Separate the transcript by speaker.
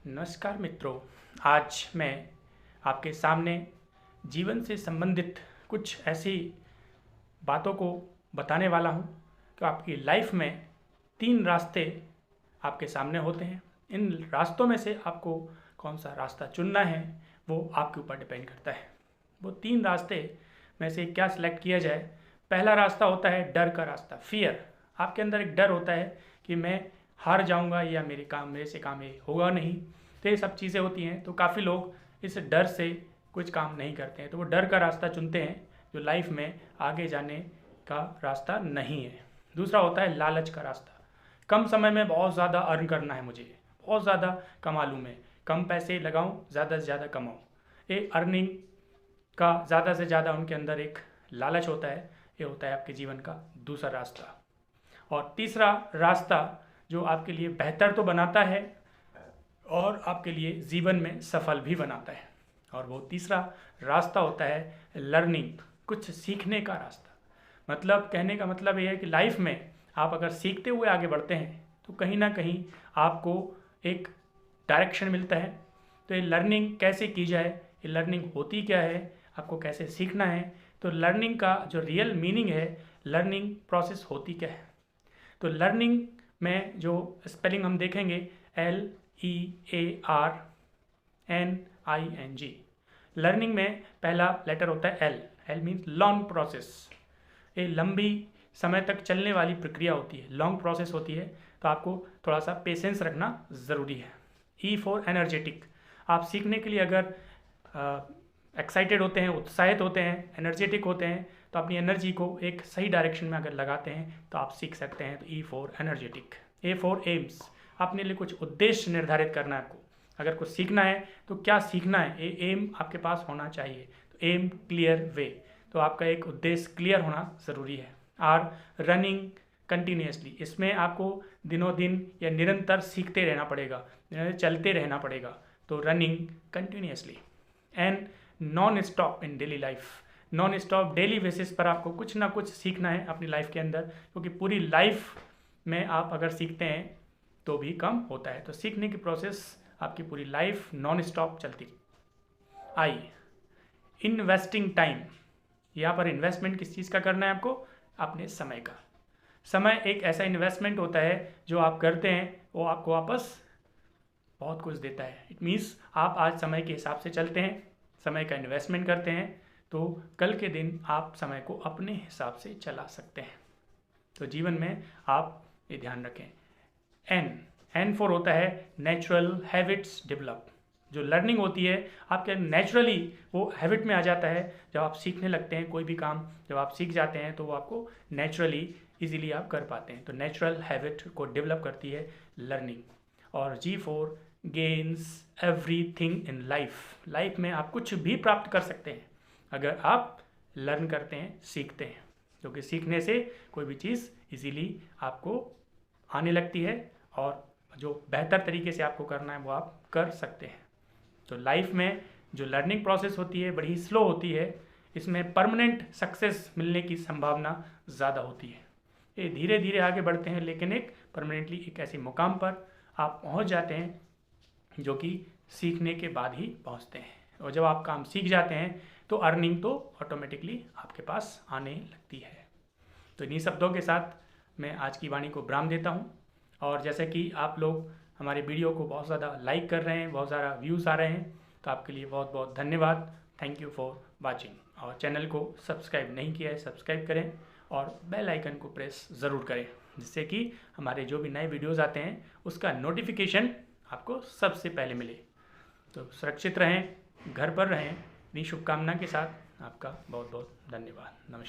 Speaker 1: नमस्कार मित्रों, आज मैं आपके सामने जीवन से संबंधित कुछ ऐसी बातों को बताने वाला हूं कि आपकी लाइफ में 3 रास्ते आपके सामने होते हैं। इन रास्तों में से आपको कौन सा रास्ता चुनना है वो आपके ऊपर डिपेंड करता है। वो 3 रास्ते में से क्या सिलेक्ट किया जाए। पहला रास्ता होता है डर का रास्ता, फियर। आपके अंदर एक डर होता है कि मैं हार जाऊंगा या मेरे से काम ये होगा नहीं, तो ये सब चीज़ें होती हैं। तो काफ़ी लोग इस डर से कुछ काम नहीं करते हैं, तो वो डर का रास्ता चुनते हैं जो लाइफ में आगे जाने का रास्ता नहीं है। दूसरा होता है लालच का रास्ता। कम समय में बहुत ज़्यादा अर्न करना है, मुझे बहुत ज़्यादा कमा लूँ, मैं कम पैसे लगाऊँ, ज़्यादा से ज़्यादा कमाऊँ। ये अर्निंग का ज़्यादा से ज़्यादा उनके अंदर एक लालच होता है। ये होता है आपके जीवन का दूसरा रास्ता। और तीसरा रास्ता जो आपके लिए बेहतर तो बनाता है और आपके लिए जीवन में सफल भी बनाता है, और वो तीसरा रास्ता होता है लर्निंग, कुछ सीखने का रास्ता। मतलब कहने का मतलब ये है कि लाइफ में आप अगर सीखते हुए आगे बढ़ते हैं तो कहीं ना कहीं आपको एक डायरेक्शन मिलता है। तो ये लर्निंग कैसे की जाए, ये लर्निंग होती क्या है, आपको कैसे सीखना है। तो लर्निंग का जो रियल मीनिंग है, लर्निंग प्रोसेस होती क्या है। तो लर्निंग में जो स्पेलिंग हम देखेंगे LEARNING। लर्निंग में पहला लेटर होता है L। L means long process. ये लंबी समय तक चलने वाली प्रक्रिया होती है, लॉन्ग प्रोसेस होती है। तो आपको थोड़ा सा पेशेंस रखना ज़रूरी है। E for energetic. आप सीखने के लिए अगर एक्साइटेड होते हैं, उत्साहित होते हैं, एनर्जेटिक होते हैं, तो अपनी एनर्जी को एक सही डायरेक्शन में अगर लगाते हैं तो आप सीख सकते हैं। तो E for energetic. A for AIIMS. अपने लिए कुछ उद्देश्य निर्धारित करना है आपको। अगर कुछ सीखना है तो क्या सीखना है, ये एम आपके पास होना चाहिए। तो एम क्लियर वे, तो आपका एक उद्देश्य क्लियर होना ज़रूरी है। R running continuously. इसमें आपको दिनों दिन या निरंतर सीखते रहना पड़ेगा, चलते रहना पड़ेगा। तो running continuously. N non stop in daily life. Non stop daily basis पर आपको कुछ ना कुछ सीखना है अपनी लाइफ के अंदर, क्योंकि पूरी लाइफ में आप अगर सीखते हैं तो भी कम होता है। तो सीखने की प्रोसेस आपकी पूरी लाइफ नॉन स्टॉप चलती। आई इन्वेस्टिंग टाइम। यहाँ पर इन्वेस्टमेंट किस चीज़ का करना है आपको, अपने समय का। समय एक ऐसा इन्वेस्टमेंट होता है जो आप करते हैं वो आपको वापस बहुत कुछ देता है। इट मीन्स आप आज समय के हिसाब से चलते हैं, समय का इन्वेस्टमेंट करते हैं, तो कल के दिन आप समय को अपने हिसाब से चला सकते हैं। तो जीवन में आप ये ध्यान रखें। N फॉर होता है नेचुरल हैबिट्स डेवलप। जो लर्निंग होती है आपके नेचुरली वो हैबिट में आ जाता है। जब आप सीखने लगते हैं कोई भी काम, जब आप सीख जाते हैं तो वो आपको नेचुरली इजीली आप कर पाते हैं। तो नेचुरल हैबिट को डेवलप करती है लर्निंग। और G for gains everything in life. Life में आप कुछ भी प्राप्त कर सकते हैं अगर आप लर्न करते हैं, सीखते हैं, क्योंकि सीखने से कोई भी चीज़ इजीली आपको आने लगती है और जो बेहतर तरीके से आपको करना है वो आप कर सकते हैं। तो लाइफ में जो लर्निंग प्रोसेस होती है बड़ी स्लो होती है, इसमें परमानेंट सक्सेस मिलने की संभावना ज़्यादा होती है। ये धीरे धीरे आगे बढ़ते हैं, लेकिन एक परमानेंटली एक ऐसे मुकाम पर आप पहुंच जाते हैं जो कि सीखने के बाद ही पहुंचते हैं। और जब आप काम सीख जाते हैं तो अर्निंग तो ऑटोमेटिकली आपके पास आने लगती है। तो इन्हीं शब्दों के साथ मैं आज की वाणी को विराम देता हूं। और जैसे कि आप लोग हमारे वीडियो को बहुत ज़्यादा लाइक कर रहे हैं, बहुत ज़्यादा व्यूज़ आ रहे हैं, तो आपके लिए बहुत बहुत धन्यवाद। Thank you for watching. और चैनल को सब्सक्राइब नहीं किया है, सब्सक्राइब करें और बेल आइकन को प्रेस ज़रूर करें, जिससे कि हमारे जो भी नए वीडियोज़ आते हैं उसका नोटिफिकेशन आपको सबसे पहले मिले। तो सुरक्षित रहें, घर पर रहें। इतनी शुभकामना के साथ आपका बहुत बहुत धन्यवाद। नमस्कार।